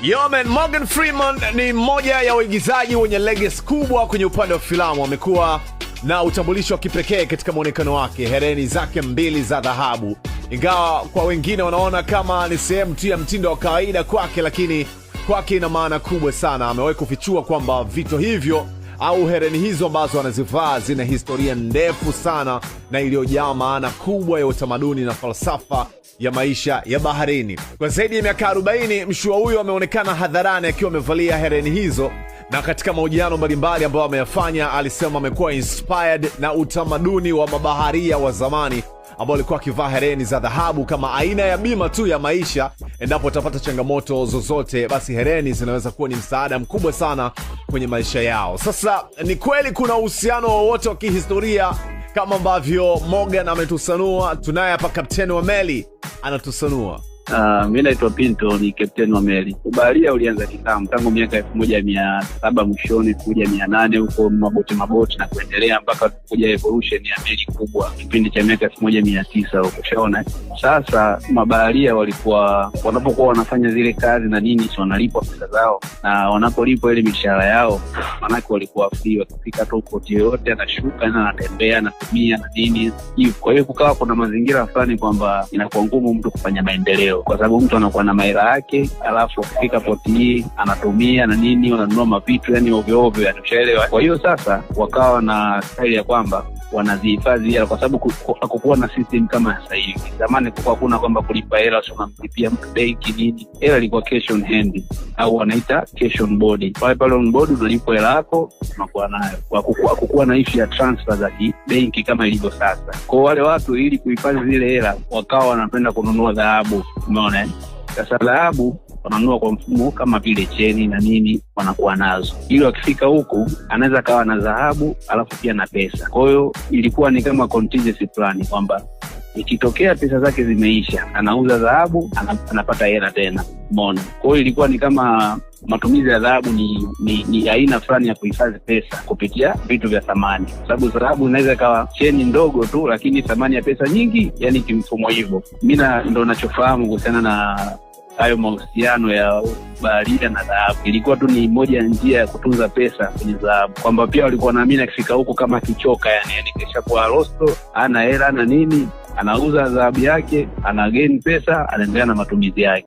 Yo man, Morgan Freeman ni mmoja ya waigizaji wenye legacy kubwa kwenye upande wa filamu. Amekuwa na utambulisho wa kipekee katika muonekano wake, hereni zake mbili za dhahabu. Ingawa kwa wengine wanaona kama ni sehemu tu ya mtindo wa kawaida kwake, lakini kwake ina maana kubwa sana. Amewahi kufichua kwamba vito hivyo au hereni hizo ambazo anazivaa zina historia ndefu sana na iliyojaa maana kubwa ya utamaduni na falsafa ya maisha ya baharini. Kwa zaidi ya miaka 40, mshua huyo ameonekana hadharani akiwa amevalia hereni hizo, na katika mahojiano mbalimbali ambayo ameyafanya alisema amekuwa inspired na utamaduni wa mabaharia wa zamani ambao walikuwa wakivaa hereni za dhahabu kama aina ya bima tu ya maisha. Endapo utapata changamoto zozote, basi hereni zinaweza kuwa ni msaada mkubwa sana kwenye maisha yao. Sasa ni kweli kuna uhusiano wowote wa kihistoria kama ambavyo Morgan ametusanua? Tunaye hapa kapteni wa meli anatusanua. Mimi naitwa Pinto, ni kapteni wa meli. Ubaharia ulianza kitambo, tangu miaka 1700 mwishoni, 1800 huko, maboti na kuendelea mpaka kuja evolution ya meli kubwa kipindi cha miaka 1900 huko. Shaona sasa mabaharia walikuwa wanapokuwa wanafanya zile kazi na nini, sio wanalipwa pesa zao, na wanapolipwa ile mishahara yao, maana walikuwa free, wakifika tu poti yote anashuka na anatembea na tumia na nini hivyo. Kwa hiyo kukawa kuna mazingira fulani kwamba inakuwa ngumu mtu kufanya maendeleo, kwa sababu mtu anakuwa na maira yake, alafu akifika poti hii anatumia na nini, wananunua mavitu yani ovyo ovyo, yanachelewa. Kwa hiyo sasa wakawa na style ya kwamba wanazihifadhi hela, kwa sababu hakukuwa na system kama sasa hivi. Zamani kulikuwa kuna kwamba kulipa hela, sio unamlipia mtu benki nini. Hela ilikuwa cash on hand au wanaita cash on board. Pale on board unalipa hela yako unakuwa nayo. Hakukuwa na issue ya transfer za benki kama ilivyo sasa. Kwa wale watu, ili kuhifadhi zile hela, wakawa wanapenda kununua dhahabu. Umeona? Sasa dhahabu wananunua kwa mfumo kama vile cheni na nini, wanakuwa nazo ili wakifika huku anaweza kawa na dhahabu alafu pia na pesa. Kwa hiyo ilikuwa ni kama contingency plan, kwamba ikitokea pesa zake zimeisha, anauza dhahabu, anapata hela tena. Umeona? Kwa hiyo ilikuwa ni kama matumizi ya dhahabu ni aina fulani ya kuhifadhi pesa kupitia vitu vya thamani, sababu dhahabu inaweza kawa cheni ndogo tu, lakini thamani ya pesa nyingi, yani kimfumo hivyo. Mimi ndo ninachofahamu kuhusiana na hayo mahusiano ya baharia na dhahabu. Ilikuwa tu ni moja ya njia ya kutunza pesa kwenye dhahabu, kwamba pia walikuwa naamini akifika huko kama kichoka, yani kisha kwa rosto ana hela na nini, anauza dhahabu yake, ana gain pesa, anaendelea na matumizi yake.